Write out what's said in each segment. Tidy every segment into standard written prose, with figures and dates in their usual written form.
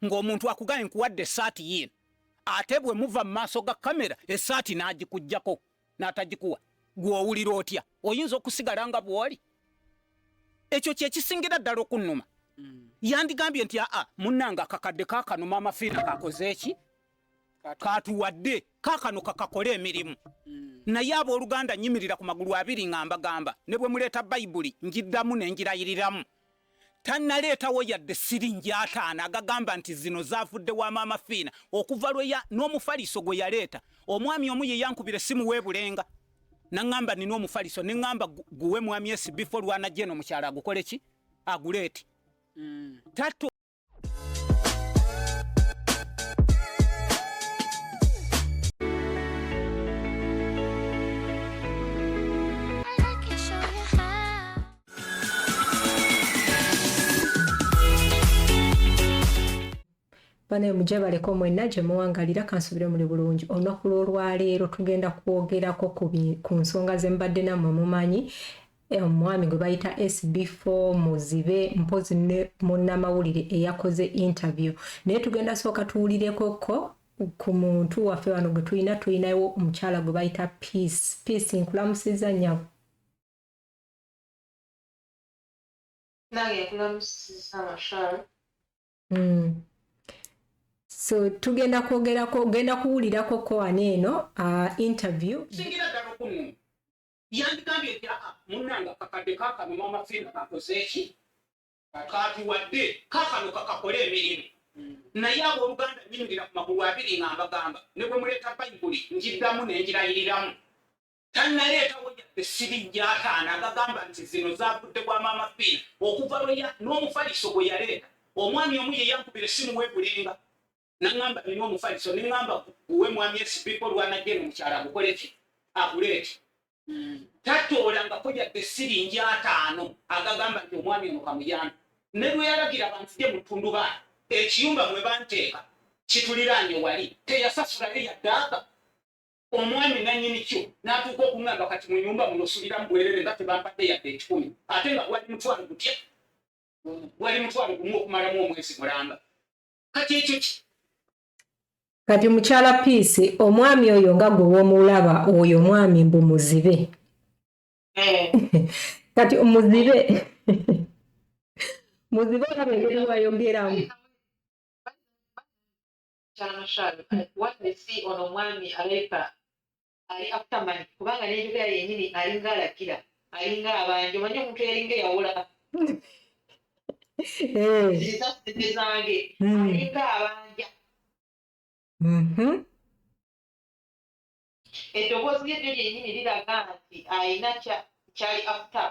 ng'omuntu akugaye nkuwadde essaati yino ate bwe muva mu maaso ga kamera essaati n'agikuggyako n'atagikuwa gwe owulira otya oyinza okusigala nga bw'oli ekyo kye kisingira ddala okunnuma yandigambye nti aa munnanga akakadde kakanuma amafiina kakoze eki katuwadde kakano kakakole emirimu naye abooluganda nyimirira ku magulu abiri nga mbagamba ne bwe muleeta bayibuli njiddamu ne njirayiriramu tannaleetawo yadde siringi 5 agagamba nti zino zaavudde wa maama fiina okuva lweya n'omufaliso gwe yaleeta omwami omu ye yankubira essimu weebulenga naŋŋamba nina omufaliso ne ŋŋamba guwe mwami SB4 lwanajja eno mukyala agukole ki aguleeti tato bane mujebaleko mwenna gye muwangalira kansubire muli bulungi olunaku lw'olwaleero tugenda kwogerako ku nsonga ze mbadde nammwe mumanyi omwami gwe bayita SB4 muzibe mpozi ne munnamawulire eyakoze interview naye tugenda sooka tuwulirekoko ku muntu waffe wano gwe tulinayo omukyala gwe bayita Peace nkulamusiza nnyabo nange nkulamusiza Mashara so tugenda kwogerako genda kuwulirako ko aneeno interview singira ddala okunnuma yandigambye nti aa munnanga kakadde kakanuma amafiina kakoze eki katuwadde kakano kakakole emirimu naye abooluganda nyimirira ku magulu abiri nga mbagamba ne bwe muleeta bayibuli njiddamu ne njirayiriramu tannaleetawo yadde siringi 5 agagamba nti zino zaavudde bwa maama fiina okuva lweya n'omufaliso gwe yaleeta omwami omu ye yankubira essimu weebulenga naŋŋamba nina omufaliso ne ŋŋamba guwe mwami SB4 lwanajja eno mukyala agukole ki aguleeti tatoolangako yadde siringi 5 agagamba nti omwami ono kamuyambe ne lwe yalagira banzije mu ttundubaali ekiyumba mwe banteeka kituliraanye wali teyasasulayo yaddaaka omwami nannyini kyo n'atuuka okuŋŋamba kati mu nyumba muno suliramu bwerere nga tebampadde yadde 10 ate nga wali mutwalo gutya wali mutwalo gumu okumalamu omwezi mulamba kati ekyo ki kati mukyala Peace omwami oyo nga gwe w'omulaba oyo omwami mbu muzibe kati muzibe olaba engeri wayogeramu watesi ono omwami aleka ali aftamani kubanga n'enjogera yennyini alinga alagira alinga abanja omanyi omuntu eyalinga eyawula zisasete zange alinga abanja eddoboozi lye lyo lyennyini liraga nti alina kyali afuta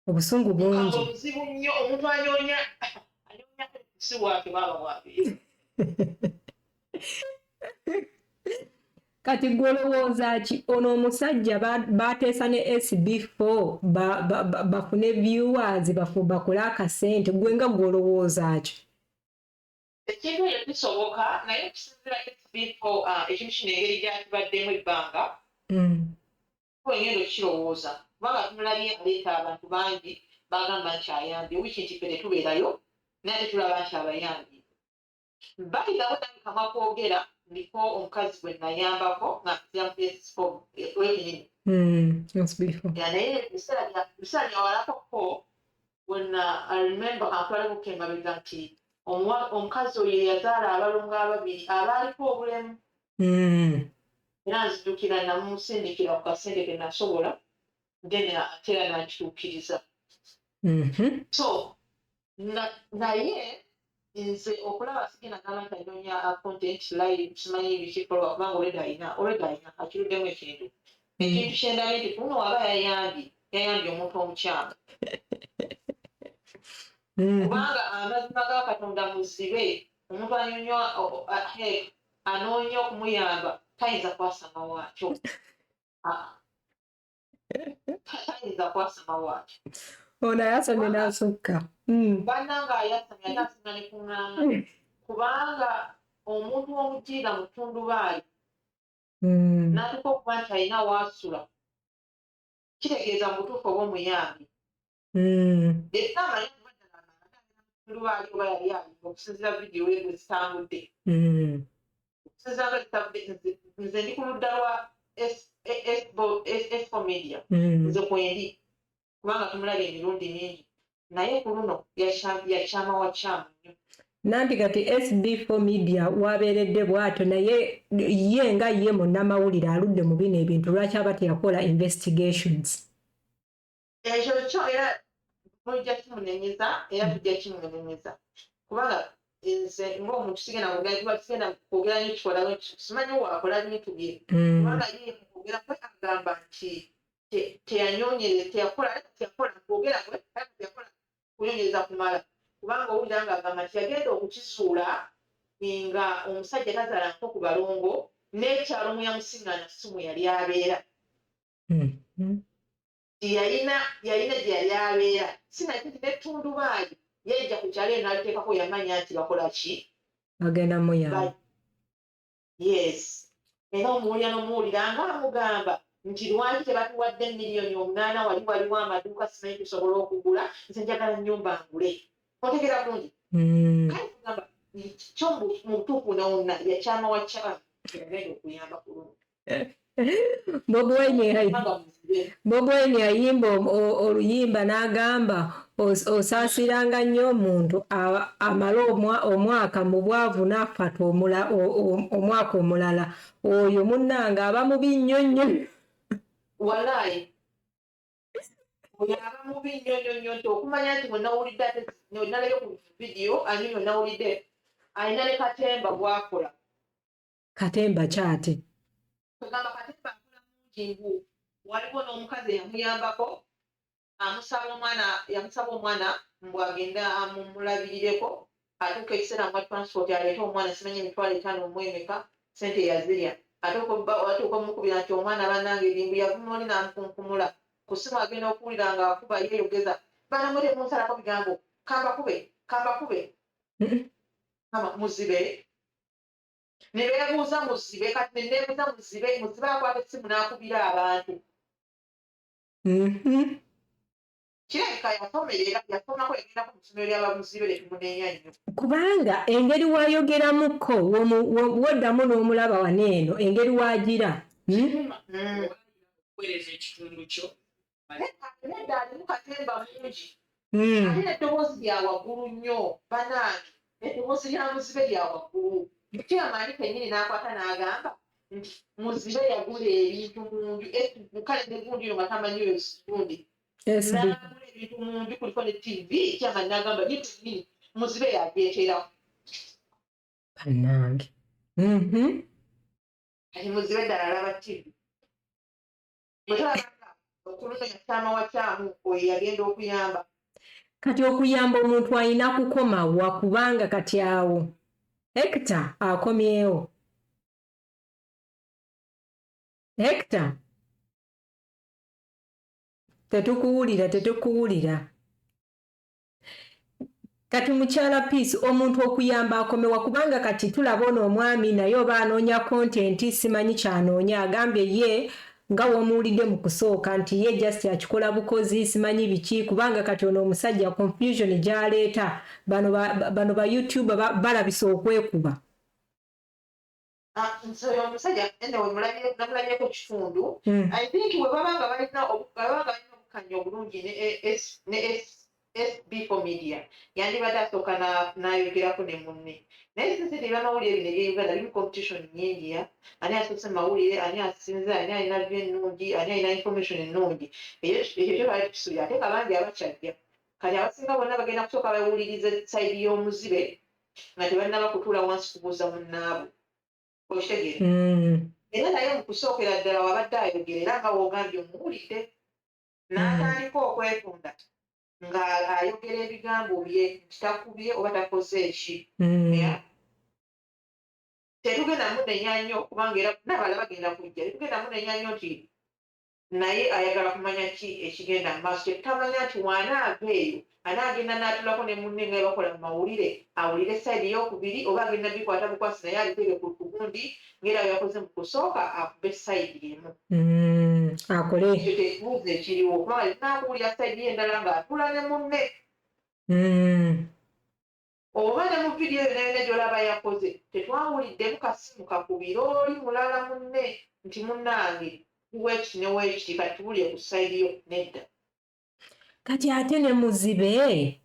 obusungu bungi obuzibu nnyo omuntu anyonya kusi waake baaba waabe kati gwolowooza ki ono omusajja bateesa ne SB4 bafune viewers bakole akasente gwe nga gwolowooza ki ekintu ekyo kisoboka naye okusinziira SB4 ekintu kino engeri gyatibaddemu ebbanga engendo okukirowooza kubanga tumulabye aleeta abantu bangi bagamba nti ayambye wiki nti ffe tetubeerayo naye tetulaba nti abayambye bayigawo tandikamu kwogera ndiko omukazi gwe nayambako nga mpitira mu SB4 wenyini naye ebiseera byawalakoko wena I remember akwala kukemabega nti omukazi oyo yazaala abalongo ababiri abaaliko obulemu era nzijukira namusindikira ku kasente ke nasobola then ate era nakituukiriza so naye nze okulaba sigenda gamba nti anoonya content live simanyi bikikolwa kubanga olwedda alina akiruddemu ekintu kyendabye nti kuno waba yayambye omuntu omukyanga kubanga amazima ga Katonda muzibe omuntu anoonya okumuyamba tayinza kwasama waakyo tayinza kwasama waakyo ono ayasamye n'asukka bannanga ayasamye ate asinga ne kuŋŋaanga kubanga omuntu omugiira mu ttundubaali n'atuuka okuba nti alina waasula kitegeeza mu butuufu oba omuyambi lubaali oba yali ayimba okusinziira vidiyo ye bwe zitambudde okusinziira nga zitambudde nze ndi ku ludda lwa S4 Media nze kwendi kubanga tumulabye emirundi mingi naye ku luno yakyama wa kyamu nnyo nambi kati SB4 Media wabeeredde bw'atyo naye ye nga ye munnamawulire aludde mu bino ebintu lwaki aba teyakola investigations ekyo kyo era mujja kimunenyeza era tujja kimunenyeza kubanga nze ng'omuntu sigenda tugenda kwogera n'ekikola simanyi waakola bintu bye kubanga ye kwogera kwe agamba nti teyanyonyereza teyakola kwogera kwe teyakola kunyonyereza kumala kubanga owulira nga agamba nti yagenda okukizuula nga omusajja tazaala nko ku balongo n'ekyalo mwe yamusiŋŋaana si mwe yali abeera yalina gye yali abeera sinakiti nettundubaali yajja ku kyalo eno aliteekako yamanya nti bakola ki bagenda muyamba yes era omuwulira n'omuwulira ng'amugamba nti lwaki tebatuwadde miliyoni 8 waliwo amaduuka simanyi tusobola okugula nze njagala nnyumba ngule otegera bulungi kale kugamba kyo mu butuufu wonna yakyama wa kyama yagenda okuyamba ku luno Bob Wine ayimba oluyimba n'agamba osaasiranga nnyo omuntu amala omwaka mu bwavu n'afata omwaka omulala oyo munnanga aba mubi nnyo nnyo walaayi oyo aba mubi nnyo nnyo nnyo nti okumanya nti wenawulidde ate nalabye ku vidiyo ani wenawulidde alina ne katemba bwakola katemba kyate kugamba katemba akola mungi waliwo n'omukazi eyamuyambako yamusaba omwana mbwagenda amulabirireko atuuka ekiseera mwa transport aleete omwana simanyi emitwalo 5 omwemeka sente yazirya atuuka omukubira nti omwana bannange erimbu yavuma oli n'amukunkumula ku simu agenda okuwulira ng'akuba yeeyogeza banamwete munsalako bigambo kambakube muzibe ne beebuuza muzibe kati neneebuuza muzibe akwata essimu n'akubira abantu kirabika yasomako yagenda ku ssomero ly'abamuzibe letumunenya nnyo kubanga engeri wayogeramuko woddamu n'omulaba wano eno engeri wagira okuweereza ekitundu kyo nedda alimu katemba mungi ate n'eddoboozi lya waggulu nnyo banange eddoboozi lya muzibe lya waggulu kyamaani kennyini n'akwata n'agamba nti muzibe yagula ebintu munju kale ne gundi yo matamanyiyo gundi n'agula ebintu munju kuliko ne tv kyamaani n'agamba nini muzibe yagyeterawo bannange kati muzibe ddala alaba tv bwetolabanga okuluno yakyama wakyamu oyo yagenda okuyamba kati okuyamba omuntu alina kukomawa kubanga kati awo Hector akomyewo Hector tetukuwulira kati mukyala Peace omuntu okuyamba akomewa kubanga kati tulaba ono omwami naye oba anoonya kontenti simanyi kyanoonya agambye ye nga womuwulidde mu kusooka nti ye just akikola bukozi simanyi biki kubanga kati ono omusajja confusion gy'aleeta bano ba YouTube balabisa okwekuba nti oyo omusajja ene namulabyeko kitundu I think bwe babanga balina obukanya obulungi ne SB4 Media yandibadde asooka n'ayogerako ne munne naye sisi tebanawulire bino ebyeuganda biri competition nyingi ani asoose mawulire ani asinze ani alina vyo ennungi ani alina information ennungi ekyo kyo bali tusuubira ate kabangi abakyajja kati abasinga bonna bagenda kusooka bawuliriza sayidi y'omuzibe nga tebalina bakutuula wansi kubuuza munnaabwe okitegeera era naye mu kusookera ddala wabadde ayogera era nga woogambye omuwulidde n'atandika okwetunda ng'ayogera ebigambo bye kitakubye oba takoze eki tetugenda munenya nnyo kubanga era n'abala bagenda kujja tetugenda munenya nnyo nti naye ayagala kumanya ki ekigenda mu maaso tetutamanya nti wanaava eyo anaagenda n'atulako ne munne nga bakola mu mawulire awulire sayidi y'okubiri oba agenda bikwata bukwasi naye alitebe ku gundi ng'era yakoze mu kusooka akube sayidi emu akole ekyo tekibuuzo ekiriwo kubanga tinakuwulira sayidi y'endala ng'atula ne munne oba ne mu vidiyo yonna gy'olaba yakoze tetwawuliddemu kasimu kakubira oli mulala munne nti munnange weekiti ne weekiti kati tubulye ku sayidi yo nedda. Kati ate ne muzibe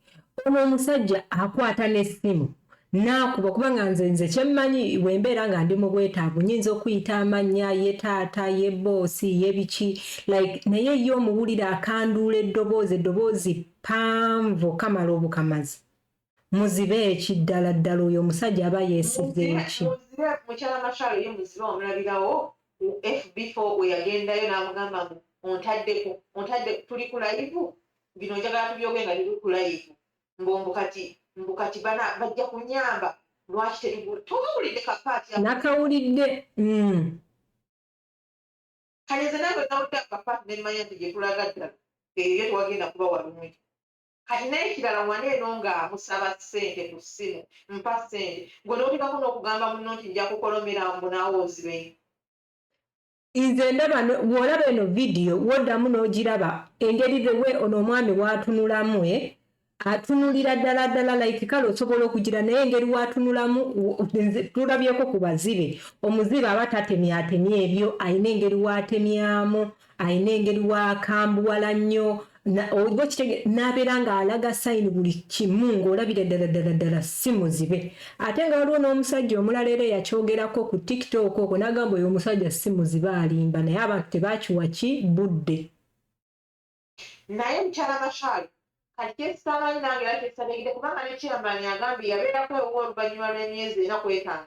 ono omusajja akwata n'essimu n'akuba kubanga nze kyemmanyi bwembeera nga ndi mu bwetaavu nyinza okuyita amannya ye taata ye boosi ye biki like naye ye omuwulira akanduula eddoboozi panvu kamala obukamazi. Muzibe ekiddala ddala oyo omusajja aba yeesize eki. Muzibe mukyala Mashalo ye muzibe omulabirawo FB4 we yagendayo n'amugamba ngu ontadde tuli ku live bino njagala tubyoge nga tuli ku live mbu kati bajja kunyamba lwaki towulidde kapaati nakawulidde kale nze naawe nawudde akapaati nemmanya nti gye tulaga ddala eyo tewagenda kuba walumwe kati naye kirala waneeno nga musaba ssente ku ssimu mpa ssente gwe n'otekako n'okugamba munno nti nja kukolomera mbu naawe ozibe. Nze ndaba bw'olaba eno vidiyo woddamu n'ogiraba engeri we ono omwami w'atunulamu atunulira ddala like kale osobola okugira naye engeri w'atunulamu tulabyeko ku bazibe omuzibe aba tatemyatemya ebyo ayina engeri w'atemyamu ayina engeri w'akambuwala nnyo oba kitege n'abeera ng'alaga sayini buli kimu ng'olabira ddala si muzibe ate nga waliwo n'omusajja omulala era yakyogerako ku TikTok okwo n'agamba oyo omusajja si muzibe alimba naye abantu tebakiwa ki budde. Naye mukyala Mashalo kati kyesitamanyi nange era kyesitabegide kubanga ne Chairman agambye yabeerako oluvannyuma lw'emyezi 4 ku 5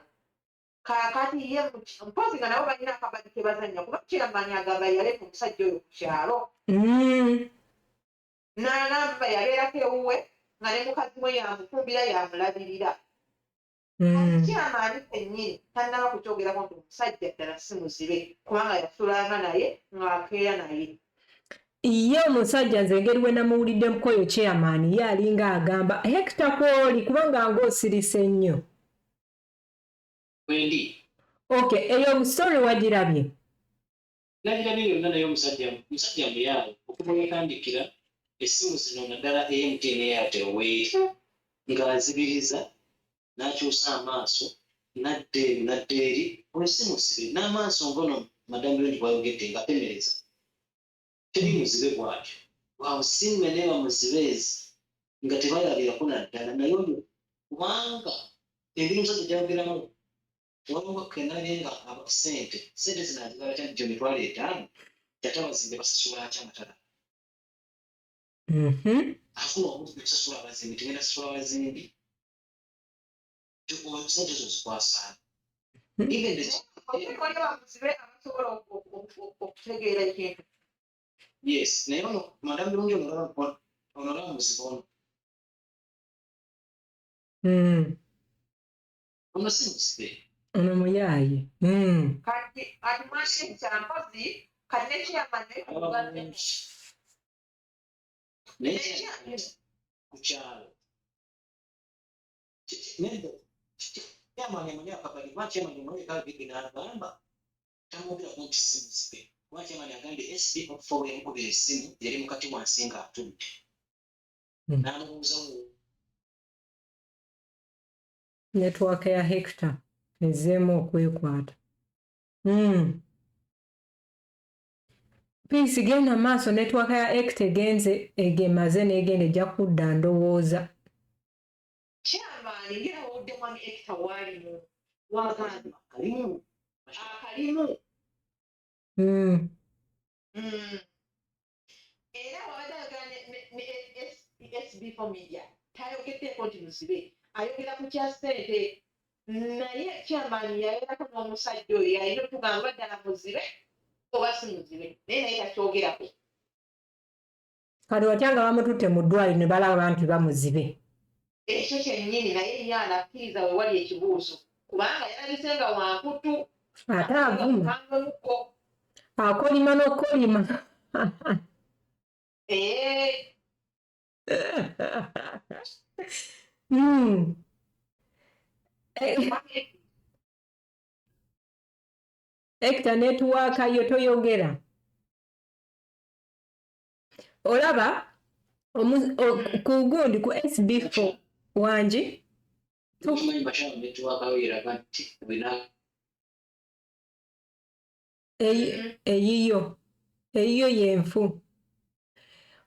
kakati ye mpozi nga nabo balina akabadi ke bazannya kuba Chairman agamba yaleka omusajja oyo ku kyalo n'agamba yabeerako ewuwe nga ne mukazi we yamufumbira yamulabirira. Chairman ennyini tannaba kukyogerako nti omusajja ddala si muzibe kubanga yasulanga naye ng'akeera naye. Ye omusajja nze engeri we namuwulidde mukoyo Chairman ye alinga agamba Hector kwoli kubanga ng'osirise nnyo. Wendi. Okay, eyo story wagirabye? Nagirabye yonna naye omusajja muyaawo okuva yatandikira essimu zino naddala MTN Airtel ng'azibiriza n'akyusa amaaso nadda eri oyo si muzibe n'amaaso ngono madamu Bendi bwayogedde ng'atemereza. Teri muzibe bwatyo bwawusiime neeba muzibeezi nga tebayabirako naddala naye oyo kubanga engeri omusajja gyayogeramu waliwo kenabye nga sente zinazigala kyandi gyo 5,000 yatabazimbe basasula atya amatala afuna omuntu kusasula abazimbi tegenda sasula abazimbi sente zo zikwasana okutegeera ekintu. Yes, naye ono madamu birungi onolaba muzibe ono si muzibe ono muyaaye. Kati mwasi kyampozi kati ne Chairman naye ku kyalo Chairman amanyi akabali kuba Chairman omulekagege n'agamba tamwogeraku nti si muzibe kuba Chairman agambye SB4 yamukubira essimu yali mukati wansi ng'atudde n'amubuuzawo Network ya Hector ezzeemu okwekwata. Peace genda maaso network ya Hector egemaze n'egenda ejja kudda ndowooza. Chairman ngera wodde mwami Hector waalimu wagamba akalimu era wabadde ayogera ne SB4 Media tayogeddeeko nti muzibe ayogera ku kya ssente naye Chairman yayogerako n'omusajja oyo yalina okugamba ddala muzibe oba si muzibe naye takyogerako. Kati watya nga bamututte mu ddwaliro ne balaba nti bamuzibe. Ekyo kyennyini naye ye anakkiriza we wali ekibuuzo kubanga yalabise nga wankutu ate avuma akolima n'okolima. Hector network yo toyogera. Olaba ku gundi ku SB4 wangi tukimanyi bashaka network awera nti bwina eyiyo yenfu.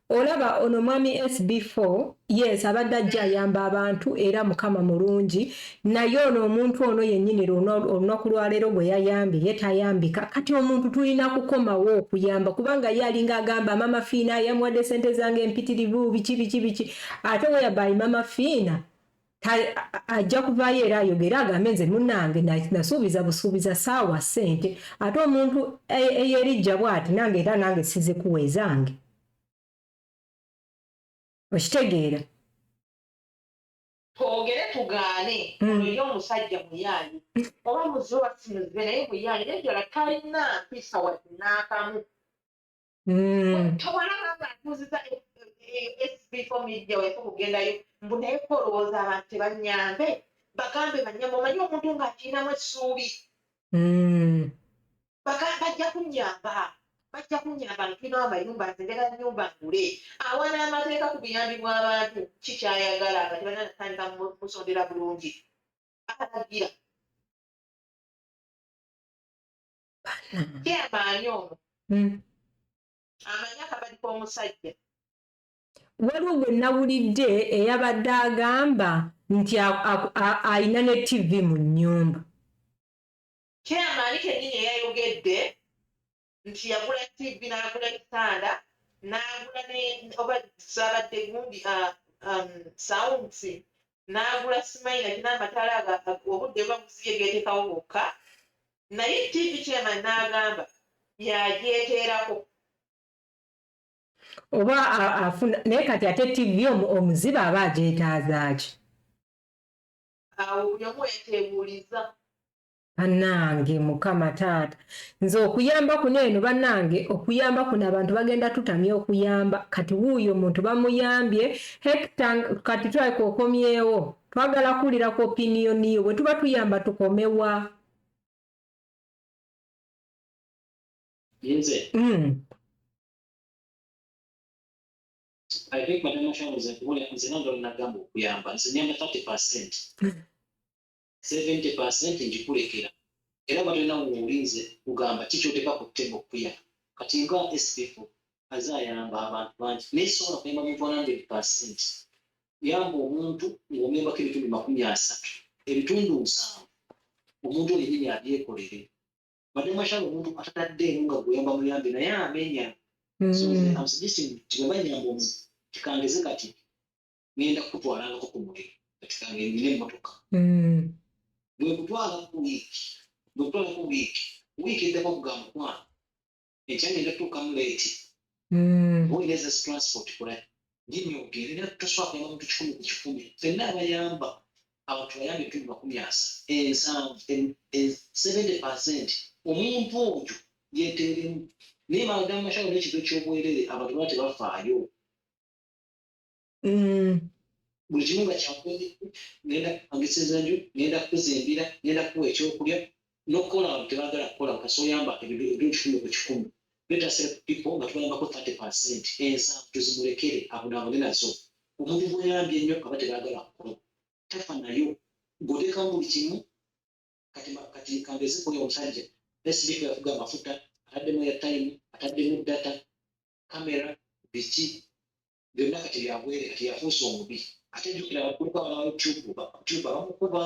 Olaba ono mwami SB4 yes abadde ajja ayamba abantu era mukama mulungi naye ono omuntu ono yennyini olunaku lwaleero gwe yayambye ye tayambika kati omuntu tulina kukomawo okuyamba kubanga ye alinga agamba mama fiina yamuwadde sente zange empitirivu biki ate we yabayi mama fiina ajja kuvaayo era ayogera agambe nze munnange nasuubiza busuubiza saawa ssente ate omuntu eyerijja bw'ati nange era nange sizikuwa ezange. Okitegeera? Twogere tugaane oyo omusajja muyaayi oba muzuba simuzibe naye muyaayi nejjala talina mpisa wadde n'akamu. Tewalaba nga atuuziza SB4 Media weefe okugendayo mbu naye kolowooza abantu tebanyambe bagambe banyambe omanyi omuntu ng'akirinamu essuubi. Bajja kunyamba ntulinawo amayumba nze njagala nnyumba ngule awana amateeka ku buyambi bw'abantu kikyayagala nga tebanatandika musondera bulungi alagira kyamaanyi ono amanyi akabadi k'omusajja. Waliwo gwe nawulidde eyabadde agamba nti alina ne TV mu nnyumba. Kyamaanyi kennyini eyayogedde nti yagula TV n'agula ekitanda n'agula oba zabadde gundi sounds n'agula simayina kina amatala obudde buba buziye geeteekawo bwokka naye TV kyamaanyi n'agamba yagyeteerako. Oba afuna naye kati ate TV omuzibe aba agyetaaza ki? Awo buli omu yeteebuuliza. Bannange mukama taata nze okuyamba kuno eno bannange okuyamba kuno abantu bagenda tutamya okuyamba kati wuuyo omuntu bamuyambye hekita kati twaleka okomyewo twagala kuwulira ku opiniyoni yo bwe tuba tuyamba tukomewa. Nze I think Madam Mashamu nze nange nagamba okuyamba nze nyamba 30%. 70% ngikulekera era batolina muwulinze kugamba kikyoteeka ku ttebo okuya kati nga SB4 azayamba abantu bangi naye sobola kuyamba muntu 100%. Yamba omuntu ng'omuyambako ebitundu 30 ebitundu 7 omuntu oyo yennyini abyekolere. Madam Mashamu omuntu atataddeemu nga gweyamba muyambe naye amenya. So I'm suggesting tibanyamba omuntu kikangeze kati ngenda kukutwalangako ku muliro kati kange nina emmotoka. Bwe kutwala ku wiiki eddako kugamba kwana ekyagenda tutuukamu leeti oyineza transport kola ndinyogere era tosobola kuyamba muntu 100 ku 100 ffenna abayamba abantu bayamba ebitundu 70% omuntu oyo yeeteeremu naye Madam Mashamu n'ekigo ky'obwerere abantu baba tebafaayo. Buli kimu nga kyakwenge ngenda angeseza nju ngenda kuzimbira ngenda kuwa ekyokulya n'okukola abantu tebaagala kukola kasoyamba ebitundu 10 ku 10. Let us help people nga tubayambako 30% ensanvu tuzimulekere abonaabone nazo. Omuntu bweyambye ennyo aba tebaagala kukola tafa nayo ng'oteekamu buli kimu kati kangeze kuli omusajja SB4 yafuga amafuta ataddemu airtime ataddemu data kamera biki byonna kati byabwere kati yafuusa omubi ate jjukira bakuluka abana ba YouTube bamukuba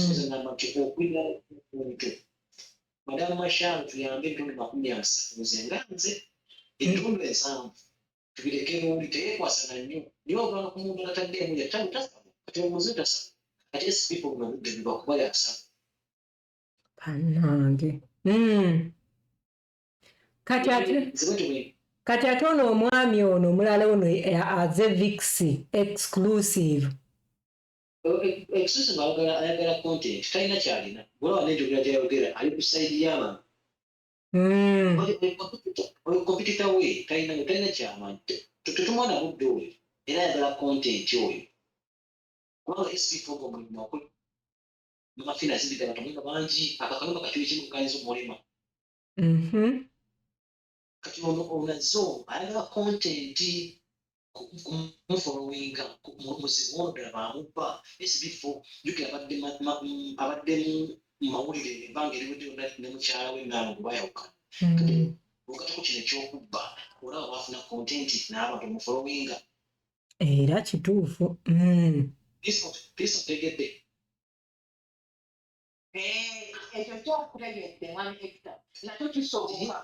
soze namaki okwira omuntu. Madam Mashamu tuyambe ebitundu 30 nze nga nze ebitundu 7 tubirekere oli teyeekwasa na nnyo niwe ogana ku muntu atataddeemu yatabutasa kati omuze tasa ate SB4 buno budde bibakuba yasaba. Bannange kati ate ono omwami ono omulala ono aze Vixi exclusive. Exclusive ayagala content talina kyalina bwolaba n'enjogera gyayogera ali ku sayidi y'abantu. Oyo kompitita we talina kyamanyi tetumwana budde oyo era ayagala content oyo kubanga SB4 omulimu akola mumafina azimbiga batomuga bangi akakaluma kakiwe kimu kukaliza omulima. Kati ono onazo ayagala content kumufolowinga muzibu ono ddala bamubba SB4 jukira abadde mu mawulire ebbanga eriwedde ne mukyala we Nalongo bayawukana kati okatako kino ekyokubba olaba bafuna kontenti n'abantu mufolowinga era kituufu kristo tegedde ekyo kyokutegedde mwami Hector nakyo kisoboka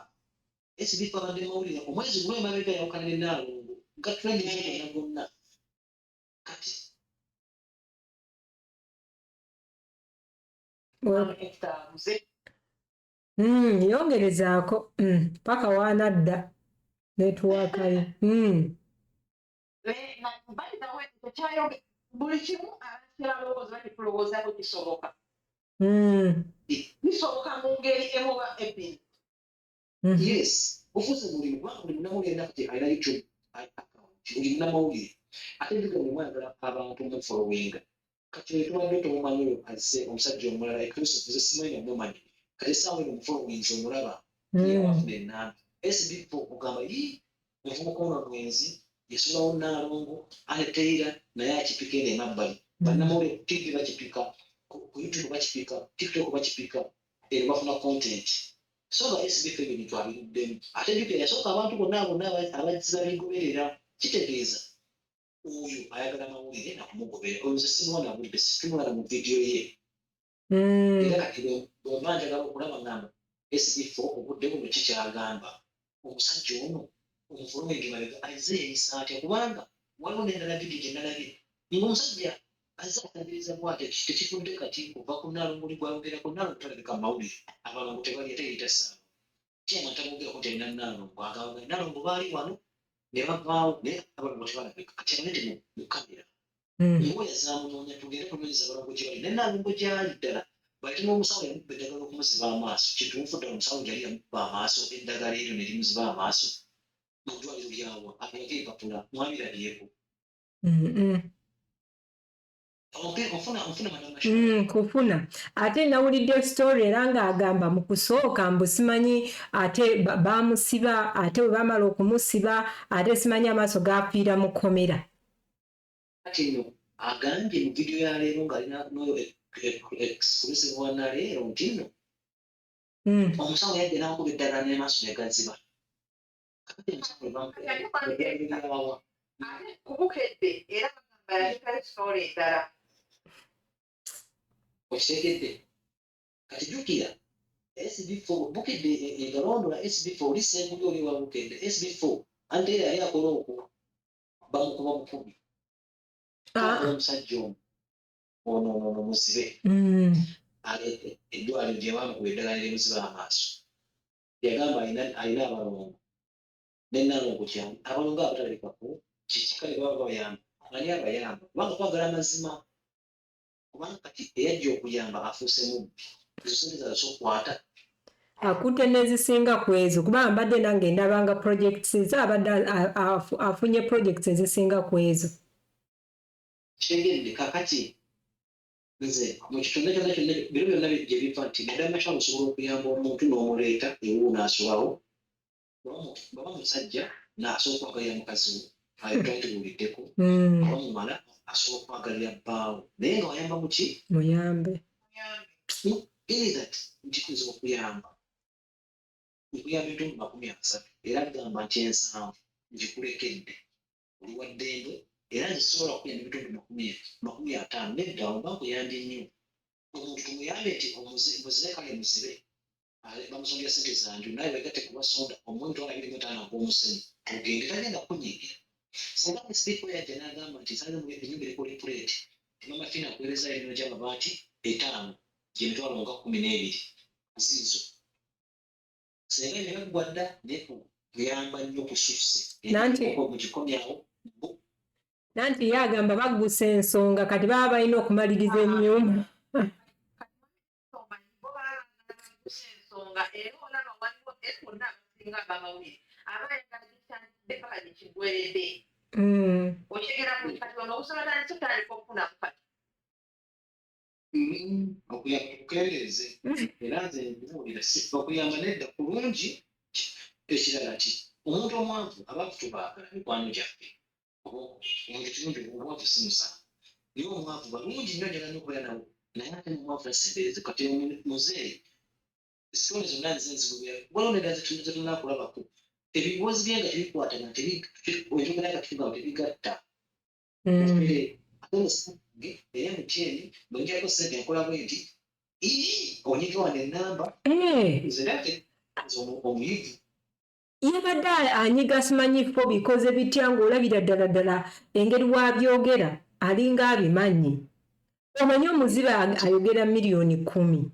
SB4 abadde mu mawulire omwezi gulwe mabega yawukana ne Nalongo gatulengera gonna kati yongerezaako paka waanadda netuwakayo buli kimu abakiralowooza bakikulowoozaako kisoboka bisoboka mu ngeri emuba ebbiri yes ofuuse buli munamawulire nakati alina youtube account buli munamawulire ate nduga nemwagala abantu mufolowinga kati etubadde tomumanyi oyo azze omusajja omulala ekristo tuze simanyi namumanyi kati esaawa eno omufolowinzi omulaba yewafuna ennaambi SB4 ogamba omuvubuka ono mwenzi yasulawo Nalongo aneteira naye akipika eno emabbali bannamawulire ku TV bakipika ku YouTube bakipika TikTok bakipika eno bafuna content so nga SB4 ebintu abiruddemu ate jukira yasooka abantu bonna abazziba bigoberera kitegeeza oyo ayagala mawulire nakumugobera oyo nze simuwana bulidde situmulana mu vidiyo ye era kati bwemba njagala okulaba ngamba SB4 obudde buno kikyagamba omusajja ono omufolowingi mabega azze eyisa atya kubanga waliwo nendala vidiyo gye nalabye ngaomusajja azze atangiriza bwate tekifudde kati kuva ku Nalongo oli gwayogerako Nalongo talabika mawulire abalongo tebali ateyita saawa kyema ntamugerako talina Nalongo agawaga Nalongo baali wano ne bavaawo naye abalongo tebalabika kati abadde mu kamera ngoya zamunoonya tugende kunoonyeza abalongo gye bali ne Nalongo gyali ddala bali n'omusawo yamubba eddagala okumuziba amaaso kituufu ddala omusawo gyali yamubba amaaso eddagala eryo ne limuziba amaaso mu ddwaliro lyawa apeyako empapula mwabirabyeko kufuna ate nawulidde story era ng'agamba mu kusooka mbu simanyi ate bamusiba ate bwe bamala okumusiba ate simanyi amaaso gafiira mu kkomera kati nno agambye mu vidiyo ya leero ng'alina noyo exclusive wa naleero nti nno omusawo yajja n'akuba eddagala n'amaaso ne gaziba kubukedde era bagamba yalekayo story endala okitegedde kati jjukira SB4 bukedde egalondola SB4 lisenguli oli wa bukedde SB4 ante era yali akola okwo bamukuba bukubi omusajja ono muzibe eddwaliro gye bamukuba eddagala limuziba amaaso yagamba alina abalongo ne Nalongo kyali abalongo abatalabikako kikale baba bayamba ani abayamba kubanga twagala mazima kubanga kati eyajja okuyamba afuuse mubbi ezo sente zazo sokwata akutte n'ezisinga ku ezo kubanga mbadde nange ndabanga projects abadde afunye projects ezisinga ku ezo kitegedde kakati nze mu kitonde kyonna biro byonna gye biva nti naddala makyalo osobola okuyamba omuntu n'omuleeta ewu n'asulawo baba musajja n'asooka okwagalira mukazi we ayo twatibuliriddeko aba mumala asobola okwagalira bbaawo naye nga wayamba muki muyambe that nti kuyinza okuyamba ebitundu 30 era gamba nti 7 ngikulekedde oli wa ddembe era nzisobola okuyamba ebitundu 50 nedda oba nkuyambye nnyo omuntu tumuyambe nti muzibe kale muzibe bamusondera sente zanju naye wegatte kubasonda omuntu alabire mutaana ng'omusemu ogende tagenda kunyigira singa SB4 yajja n'agamba nti nsanga enyumba erikola epuleti timamafina akuweereza ebino gy'amabaati 5 gyemitwalo nga 12 ziizo singa nebagwa dda naye kuyamba nnyo kususse mukikomyawo nanti ye agamba bagusa ensonga kati baba balina okumaliriza ennyumba ensonga era olaba waliwo ekonna abasinga bamawulire abayagala paka gyekigweredde okigera kati ono obusobola nti tutandika okufunamu kati okuyamba tukeereze era nze nbuulira okuyamba nedda kulungi ekirala ki omuntu omwanvu aba kutubaagala mikwano gyaffe Ekirungi obwavu si musango naye omwavu balungi nnyo njagala n'okubeera nawo naye ate omwavu asembereze kati muzeeyi sitoni zonna nzenzibubya walonera zetunakulabako ebiwozi bye nga tebikwatana enjogera nga tuga tebigatta ate eya mutyeni bwenjako sente enkola bwe nti onyiga wano enamba nzerate omuyivu yabadde anyiga simanyiko bikoze bitya ng'olabira ddala engeri waabyogera alinga abimanyi omanyi omuzibe ayogera miliyoni 10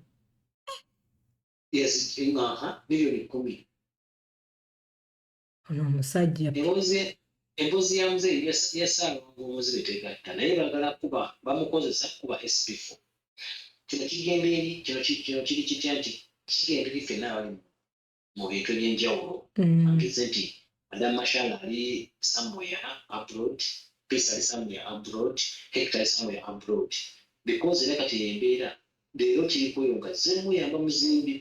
miliyoni 10 ono omusajja emboozi ya muzeeyi yasaalanga omuzibe tegatta naye bagala kuba bamukozesa kuba SB4 kino kigenda eri kino kiri kitya nti kigenda eri ffenna abali mu bintu eby'enjawulo ageze nti Adam Mashal ali somewhere abroad, Peace ali somewhere abroad, Hector ali somewhere abroad. Because era kati embeera leero kiri kweyonga zemuyamba muzimbi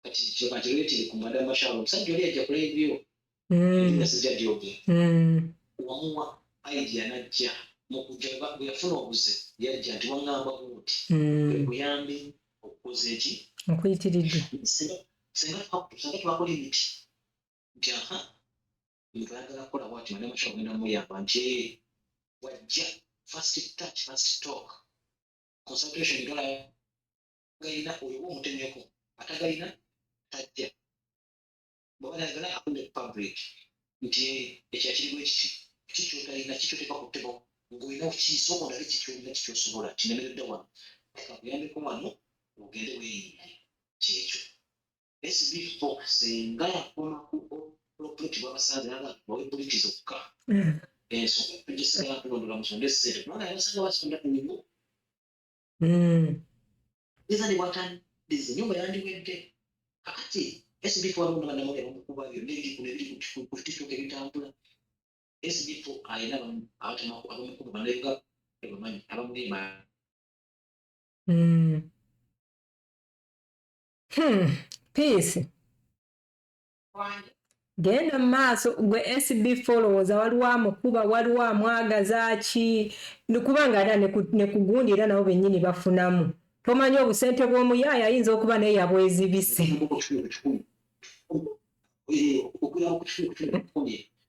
kati lero kiri ku Adam Mashal omusajja oli ajja kola ebyo nasijja gyoge wamuwa idea najja mu kujja bwe yafuna obuzibu yajja nti waŋŋamba buti buyambi okukoza eki okuyitiridde senga twakola emiti nti omuntu ayagala kukola bwati Adam Mashal ogenda muyamba nti wajja first touch first talk consultation dola galina oyo omutemyeko atagalina tajja bw'ayagala akunde public nti ekyakiriwo ekiti kikyotalina kikyoteeka ku ttebo ng'olina okiisooka ondale kikyolina kikyosobola kinemeredde wano kakuyambeko wano ogende weeyiye kyekyo SB4 senga yakoma ku operate bw'abasaza yaga bawepoliti zokka ensonga tugisigala tulondola musonda essente kubanga abasajja basonda ku nyigo eza ne bwatandiriza ennyumba yandiwedde kakati SB4 alonda banamuli abamukuba byonna ebiri kuno ebiri ku tiktok ebitambula SB4 ayina abamukuba banayiga ebamanyi abamulima Peace genda mu maaso gwe SB4 olowooza waliwo amukuba waliwo amwagaza ki kubanga era ne kugundira nabo bennyini bafunamu tomanyi obusente bw'omuyaaya ayinza okuba naye yabwezibise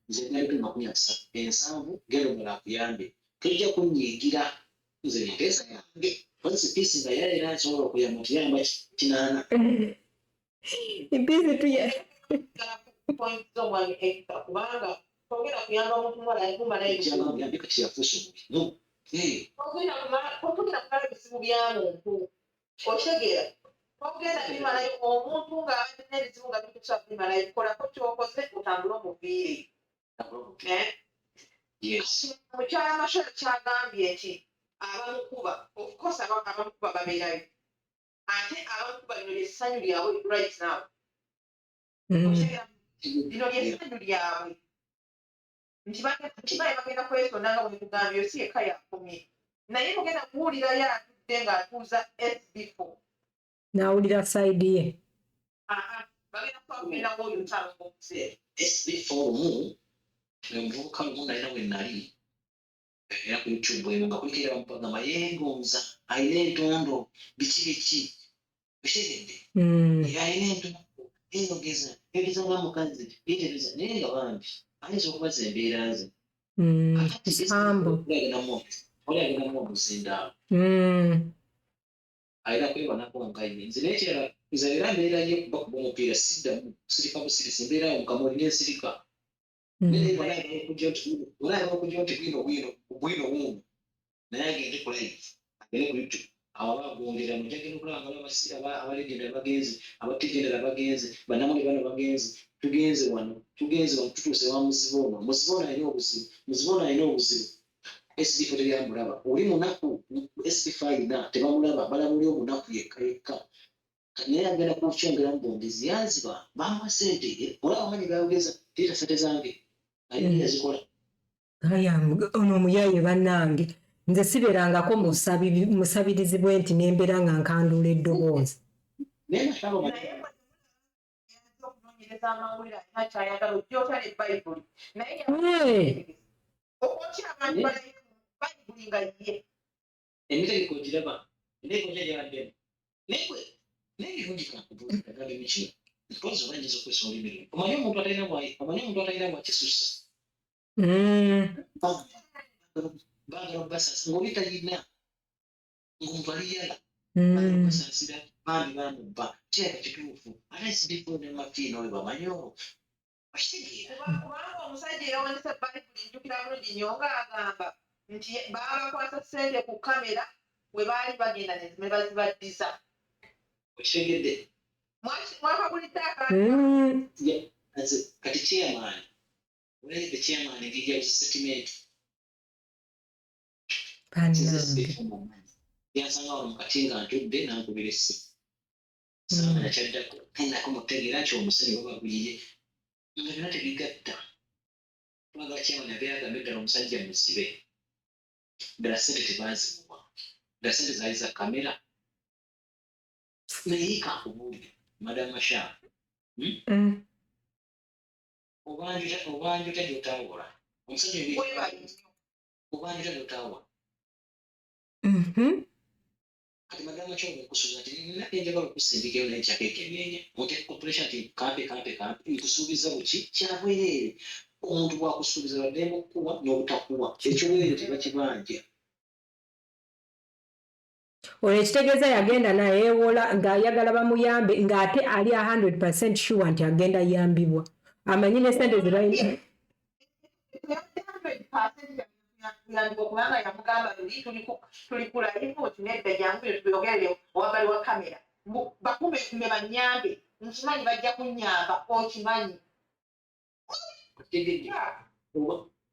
nze nali 37 genda omulala akuyambe tojja kunyiigira nze niteesa yange onsi piisi nga yaera nsobola okuyamba tuyamba kinaana empiisi tuye kubanga togenda kuyamba muntu muwala yambika kyeyafuusa togenda kumala ebizibu bya muntu okitegeera togenda bimalayo omuntu ng'abadde n'ebizibu nga bikusa bimalayo kolako kyokoze otambule omuviire mukyala Mashal kyagambye nti abamukuba ofcourse abamukuba babeerayo ate abamukuba lino lyessanyu lyabwe right now lino lyessanyu lyabwe nti baye bagenda kwesonda nga bwe tugambye osi yekka yakomye naye mugenda kuwulirayo atudde ng'atuuza SB4 n'awulira sayidi ye bagenda kwagenda oyo ntalo mukuseera SB4 omuvubuka lumu nalina bwe nali era ku YouTube eyo nga kuliko era bamupagamba yengonza ayina entondo biki okitegedde ayina entondo eyogeza nga mukazi yetereza naye nga bambi ayinza okubaza embeera ze oli agendamu omuzindaalo ayina kwebanako nga ye nze naye kirala nze era mbeera ye kuba kuba omupiira siddamu sirika busirisi mbeerawo mukamuli n'ensirika olaba okujja nti bwino wuuno naye agende ku live agende ku YouTube awo abagondera mujagenda okulaba abalegenda abagenzi abategendera abagenzi bannamuli bano bagenzi tugenze wano tutuuse wa muzibe ono muzibe ono alina obuzibu SB4 teryamulaba oli munaku SB5 alina tebamulaba balabuli omunaku yekka naye agenda kukyongera mu bongezi yaziba bamuwa sente olaba amanyi gayogeza teeta sente zange ayina yazikola ono omuyaaye bannange nze siberangako musabirizibwe nti nembeera nga nkanduula eddoboozi okunoonyereza amawulire alina kyayagala ojja otala ebbayibuli naye okwokya abantu bayibuli nga ye emitereko giraba eneko gyayaddemu naye birungi kakubuuliragambe mukino mpozi obayinza okwesonga emirimu omanyi omuntu atalina bwakisusa baagala obasasa ngaoli talina ngaomuntu aliyala baagala obasasira bambi bamubba kiraba kituufu ate SB4 ne mafiina oyo bamanyo okitegeera kubanga omusajja eyawandisa bayibuli njukira bulungi nnyo ng'agamba nti baabakwasa ssente ku kamera bwe baali bagenda ne bazibaddiza okitegedde mwakagulidde kati chairman the chairman engeri yabuza settlement yansanga wano mukati nga ntudde nankubira essimu saamanya kyaddako endako mutegeera nti omusenyu babaguliye nga byonna tebigatta twagala chairman abeeragambe ddala omusajja muzibe ddala ssente tebazimuwa ddala ssente zaali za kamera naye kankubuulire madam masha obanjuta gyotaawola omusajja obanjuta gyotaawola kati madama kyoba okusuubiza nti nina enjagala okusindikayo naye kyakekenyeenya oteeka operation nti kampe nkusuubiza buki kyabwereere omuntu bwakusuubiza baddemba okukuwa n'obutakuwa ekyobwereere tebakibanja olwo ekitegeeza yagenda nayeewola ng'ayagala bamuyambe ng'ate ali 100% sure nti agenda yambibwa amanyi ne sente zebalina kubanga yamugamba luli tuli kulalimu tinedda jangu tuyogerere owabali wa kamera bakume banyambe nkimanyi bajja kunyamba okimanyi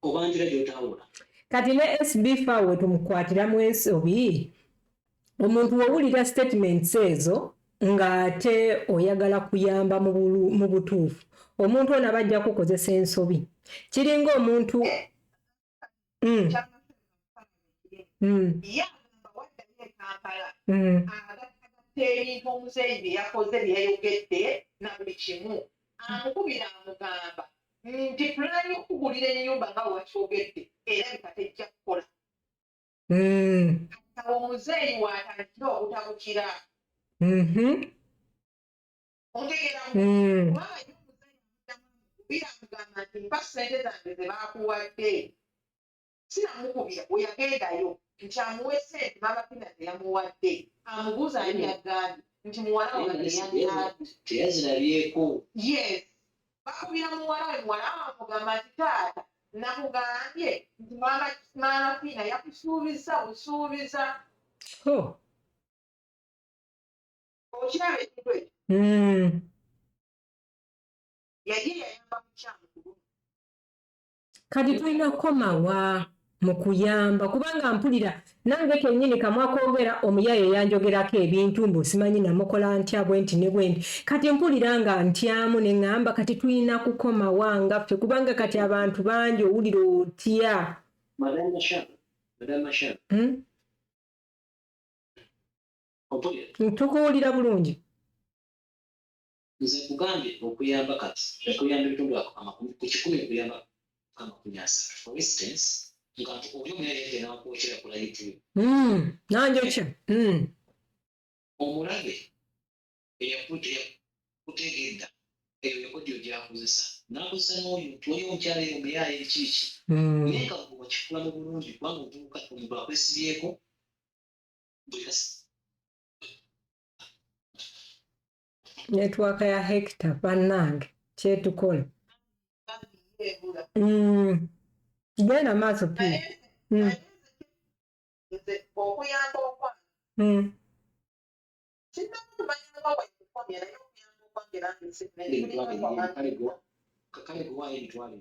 obanjira gyotawula kati ne SB4 we tumukwatiramu ensobi omuntu wowulira statements ezo ng'ate oyagala kuyamba mu butuufu omuntu ono abajja kukozesa ensobi kiringa omuntu yagamba waddayo ekampala agatta ebintu omuzeeyi bye yakoze bye yayogedde na buli kimu amukubira amugamba nti pulaani okugulira ennyumba nga wakyogedde era bikatejja kukola omuzeeyi waatandikira obutabukira ontegera kubanga omuzeeyi amugamba nti mpa ssente zange ze baakuwadde sinamukubira bwe yagendayo nti amuwe ssente maamapina ze yamuwadde amubuuza ani yagambye nti muwala wange teyazirabyeko yes bakubira muwala we muwala amugamba nti taata nakugambye nti maamapina yakusuubiza busuubiza okiraba ekintu ekyo yaye yayamba mukyamu kati tulina kukomawa mu kuyamba kubanga mpulira nange kennyini kamwakoogera omuyaye yanjogerako ebintu mbu simanyi namukola ntya bwenti ne bwenti kati mpulira nga ntyamu ne ŋŋamba kati tulina kukomawa ngaffe kubanga kati abantu bangi owulira otya tukuwulira bulungi nze kugambye okuyamba kati okuyamba ebitundu amakumi ku 10 okuyamba amakumi 3 for instance nga oli omuyaye nakwokera ku live nanjo kyo omulabe eyakutegedda eyo yakodiyo gyakozesa nakozesa n'oyo tuoyo omukyala eyo omuyaye ekiki naye nga wakifulamu bulungi kubanga omuntu akwesibyeko netwaka ya hector bannange kyetukola genda maaso pii okuyamba okwange sinnakumanyanga waikukomya naye okuyamba okwange kale gwewayo emitwalo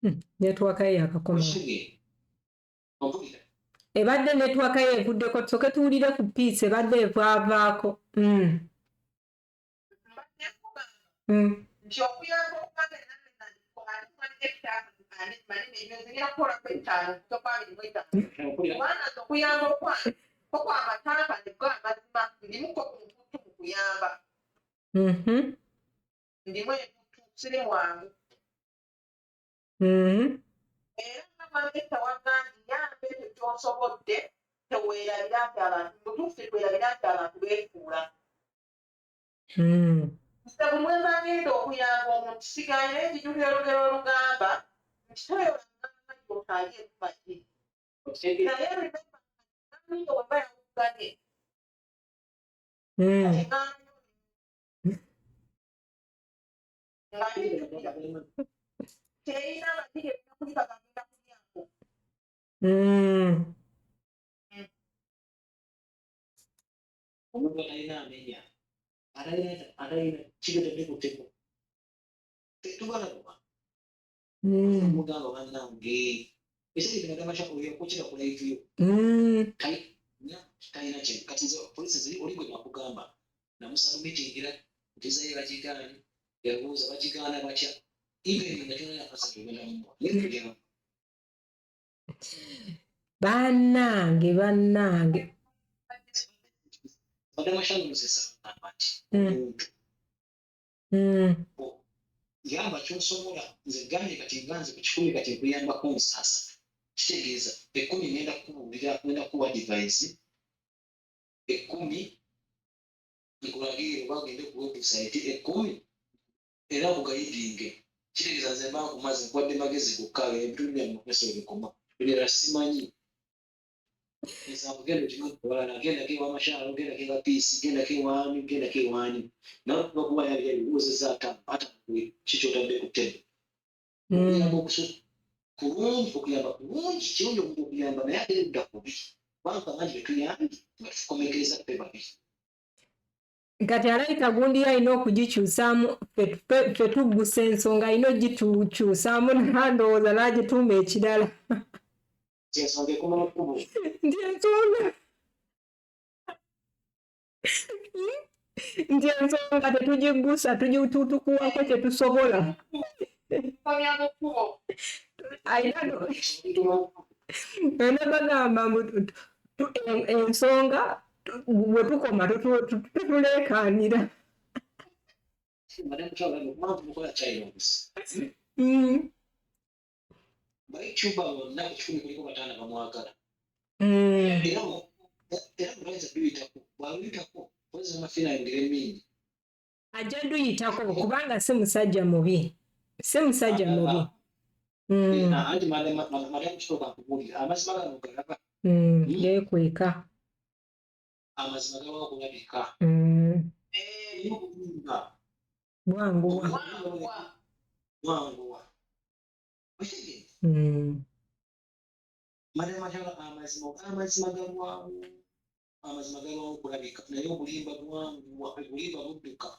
3 netwaka ye yakakoma ebadde netwaka ye evuddeko tusoke tuwulire ku piisi ebadde evaavaako nti okuyamba okwange kubanga okuyamba okwange koko amatanka nibwo amazima ndimuko omuntu mu kuyamba ndimu entutu siri mwangu Amageta wagambye yambe tekyosobodde teweerabira nti abantu mutuufu tetwerabira nti abantu beefuula. Nze bwe mba ngenda okuyamba omuntu sigaanye naye njijukira olugero olugamba nti toyolanga amaggi otaalye kumaggi. Naye emiyo weba yawuganye. Terina amaggi gerina kulika gagenda kulyako. Omuntu atalina amenya atalina kigetedde ku tteko tetubalaba omugamba bannange ekiri kino tamasha oyokukira ku laiviyo talina kintu kati nze polisi ziri oli gwe nakugamba namusaba mitingira ntizayo bakigaani yabuuza bakigaana batya ingeri nga kyona yakasatu ogenda mumwa bannange badamasha nomusesa agamba nti omuntu yamba kyosobola nze gambye kati nganze ku 10 kati nkuyambako nsasa kitegeeza 10 ngenda kubuulira ngenda kuwa device 10 nkulagire oba ogende ku website 10 era kugayidinge kitegeeza nze mba nkumaze nkwadde magezi gokkaga ebitundu byamu okesa ebikoma birala simanyi esambu genda kimubalana genda kewa amashaalo genda kewa piisi genda kewaani nawe bakuba yali ebibuuzeza ata kikyotadde ku ttebe okuyamba kulungi okuyamba kulungi kirungi omuntu okuyamba naye ate edda kubi kubanga bangi betuyambye nga tukomekereza ffe babiri kati alayita gundi alina okugikyusaamu ffe tuggusa ensonga alina ogitukyusaamu nandowooza n'agituuma ekirala ensonga ekoma ekkubo nti ensonga tetugiggusa tutukuwako kyetusobola ayina bagamba ensonga bwe tukoma tutuleekaanira baituba bonna ekikumi kuliko bataana bamwagala era mulwaiza duyitako bwaluyitako pozi amafiina yongera emiini ajja duyitako kubanga si musajja mubi anti mariamu kitooka nkubuulira amazima gano galaba yeekweka amazima gabawo okulabika bwanguwa amazima galwawo okulabika naye obulimba bwanguwa obulimba budduka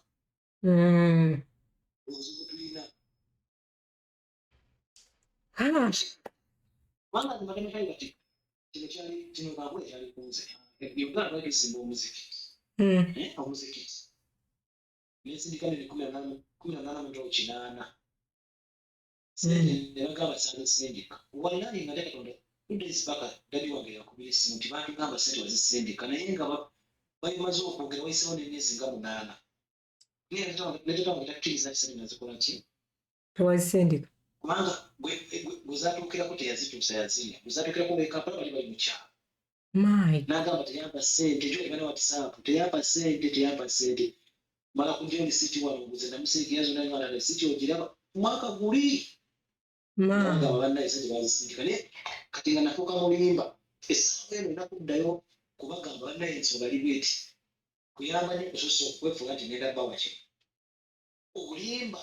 obuzibu tulina kubanga zimatemekali kati kino kaabwe ekyali kunze uganda bagizimba omuzikiti nesindika nene 18 nebagamba sandisindika walinaani nga tekatonda tudesipaka dadi wange yakubira essimu nti batugamba sente wazisindika naye nga balimaze okwogera wayisewo nemyezi nga 8 netetawangetakkiriza nti sente nazikola ki tewazisindika kubanga gwezatuukirako teyazituusa yazirya gwezatuukirako bekampala bali bali mukyalo nagamba teyampa sente kyogana whatsapp teyampa sente mala kujja lisiti wano oguze namusirikira zonna ngana lisiti ogiraba mwaka guli nagamba bannaye sente bazisindika naye kati nga nafuuka mulimba essaawa eno enakuddayo kubagamba bannaye ensonga libweti kuyamba nyo kusosa okwefuula nti ngenda bawaki obulimba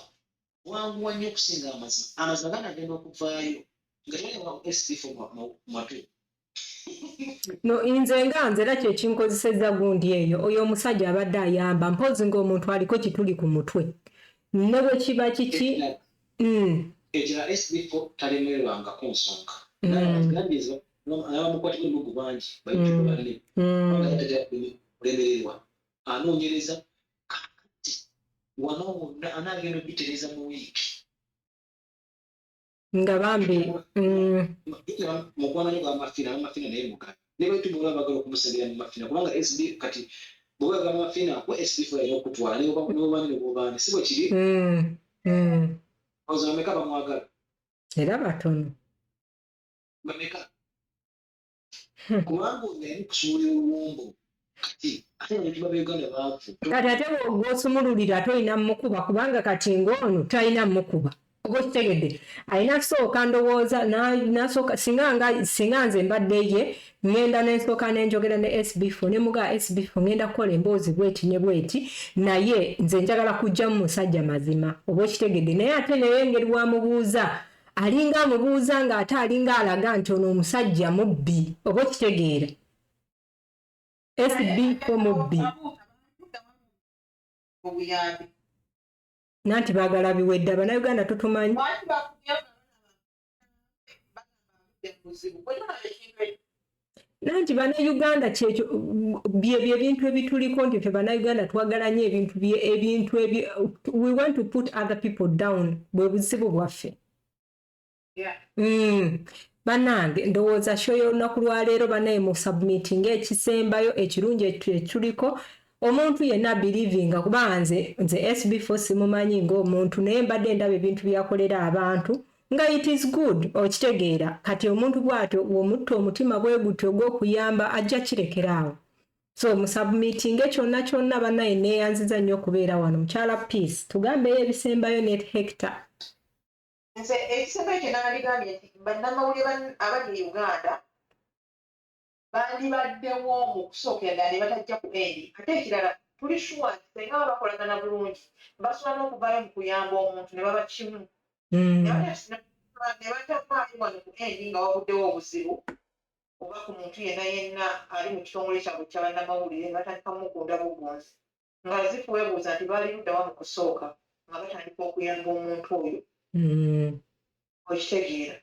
bwanguwa nnyo okusinga amazima ganagenda okuvaayo nga tewaliwa SB4 matu no nze nga era kyekinkozesezza gundi eyo oyo omusajja abadde ayamba mpozi ng'omuntu aliko kituli ku mutwe ne bwe kiba kiki ekira SB4 talemerwangako nsonga abamukwatibwa ebibugu bangi baituko balime kulemererwa anoonyereza kakati wano wonna anaagenda obitereza mu wiiki nga bambi mukwana nyo gwamafina naye mugala ne baituba bagala okumusabira mu mafina kubanga SB kati bwebagala mafina ku SB4 alina okutwala nebobani si bwe kiri ozameka bamwagala era batono bameka kubanga oli kusuulira oluwombo kati ate abantu b'Uganda baavu kati ate bw'osumululira tolina mukuba kubanga kati ng'ono talina mukuba oba okitegedde alina kusooka ndowooza n'asooka singa nze mbadde ye ŋŋenda n'ensooka n'enjogera ne SB4 ne mugaa SB4 ŋŋenda kukola emboozi bweti ne bweti naye nze njagala kujjamu musajja mazima oba okitegedde naye ate naye engeri wamubuuza alinga amubuuza ng'ate alinga alaga nti ono omusajja mubbi oba okitegeera SB4 mubbi obuyambi nanti baagala biwedde abannayuganda tutumanyi nanti bannayuganda kyekyo bye bintu ebituliko nti ffe bannayuganda twagala nnyo ebintu we want to put other people down bwe buzibu bwaffe bannange ndowooza show y'olunaku lwaleero bannaye mu submitting ekisembayo ekirungi ekituliko omuntu yenna belivinga kuba nze SB4 simumanyi ng'omuntu naye mbadde ndaba ebintu byakolera abantu nga it is good okitegeera kati omuntu bw'atyo omutta omutima bwe gutyo ogw'okuyamba ajja kirekeraawo so mu submitting kyonna bannaye neeyanziza nnyo okubeera wano mukyala peace tugambeyo ebisembayo net hector nze ekisembayo kye naaligambye nti bannamawulire abali e Uganda bandibaddewo mu kusookera ddala ne batajja ku endi ate ekirala tuli sure nti senga baba bakolagana bulungi basobola n'okuvaayo mu kuyamba omuntu ne baba kimu ne batavaayo wano ku endi nga wabuddewo obuzibu oba ku muntu yenna ali mu kitongole kyabwe kya bannamawulire ne batandika mugunda bugunzi nga zifuweebuuza nti baali luddawa mu kusooka nga batandika okuyamba omuntu oyo okitegeera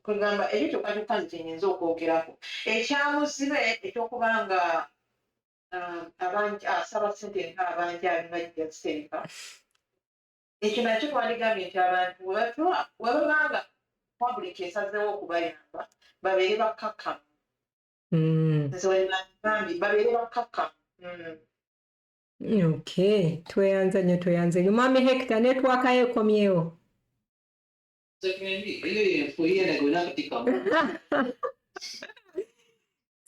kugamba ebyo kyokka nze kyenyinza okwogerako ekyamuzibe ekyokubanga ssabasente nk'abanja alinga Kitereka ekyo nakyo twandigambye nti abantu webabanga public esazeewo okubayamba babeere bakkakkamu nze webagambye babeere bakkakkamu okay tweyanza nnyo mwami Hector netwakayo ekomyewo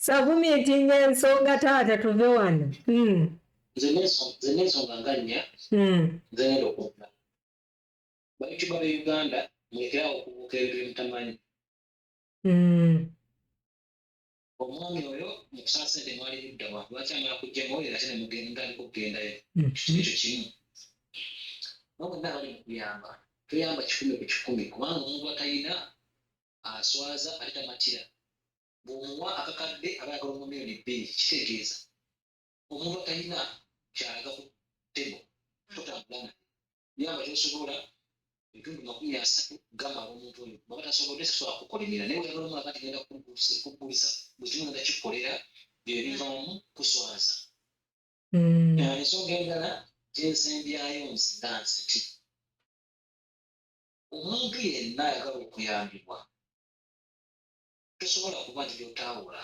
sabumitinga ensonga taata tuve wano nze n'ensonga nga nnya nze ngenda okutta bayituba b'Uganda mwekerawo okubuuka ebintu byemutamanyi omwami oyo mu kusala sente mwali luddawa lwaki amala kujjamu era ate nemugenda kugendayo ekyo kimu nobwenna abali mu kuyamba tuyamba 100 ku 100 kubanga omuntu atalina aswaza ate tamatira bw'omuwa akakadde aba ayagala omumiliyoni 2 kitegeeza omuntu atalina kyalaga ku ttebo totambula naye yamba kyosobola ebitundu 30 gamala omuntu oyo baba tasobodde sasobola kukolimira naye oyagala omulaka nti genda kugulisa buli kimu genda kikolera bye bivaamu kuswaza ensonga endala gyensembyayo nze ndanze nti omuntu yenna ayagala okuyambibwa tosobola kuba nti byotawula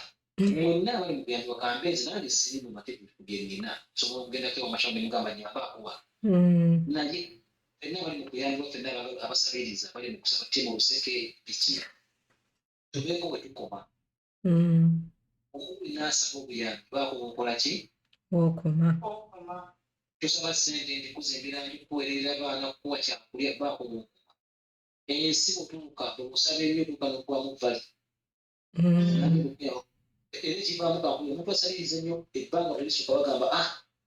mwenna abali mu kuyambibwa kambezi nange siri mu mateeku bye nnina sobola okugendako ewamashawo ne mugamba nyamba akuwa naye fenna abali mu kuyambibwa fenna abasabiriza bali mu kusaba ttiimu oluseke biki tubeeko bwe tukoma omuntu naasaba obuyambi baakuba okola ki okoma tosaba ssente nti kuzimbira nju kuweerera baana kukuwa kyakulya baakuba okoma ensi otuuka okusaba ennyo otuuka n'okubamu vali era ekivaamu kankulu omuntu asabiriza ennyo ebbanga terisooka bagamba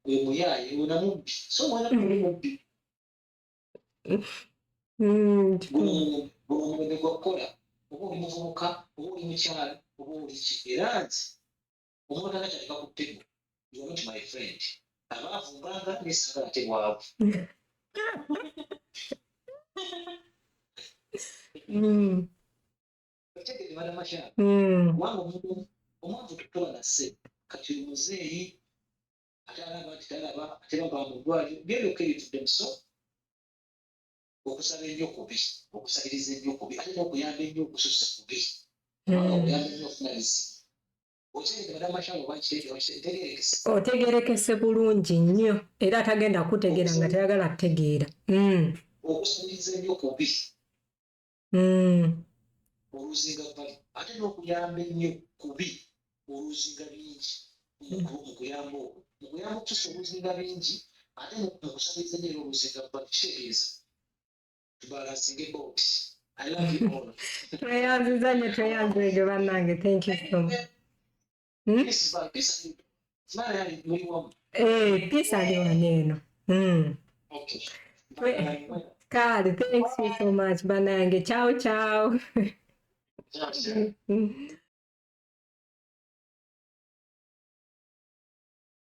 oyo muyaaye ona mubbi so mwana tuli mubbi guno omulembe gwa kukola oba oli muvubuka oba oli mukyala oba oli ki era nti omuntu atanga kyaleka ku ttebo you are not my friend abaavumbanga nesagala ate bwavu otegere bana makyala kubanga omwavu tutola nasse kati omuzeeyi ate alaba nti talaba ate baba mu ddwaliro genda okeritudde muso okusaba ennyo kubi okusabiriza ennyo kubi ate n'okuyamba ennyo okususa kubi kubanga okuyamba ennyo ofuna bizibu otegere bana makyala oba kitegerekese otegerekese bulungi nnyo era atagenda kutegeera nga tayagala kutegeera okusabiriza ennyo kubi oluzinga bali ate n'okuyamba ennyo kubi oluzinga bingi mukuyamba okwo mukuyamba okutusa oluzinga bingi ate mukusabiriza nyo era oluzinga bali kitegeeza tubalasinga box. I love you all. tweyanzige bannange, thank you so much. Peace ali wano eno. Kale, thanks you so much bannange. Ciao ciao.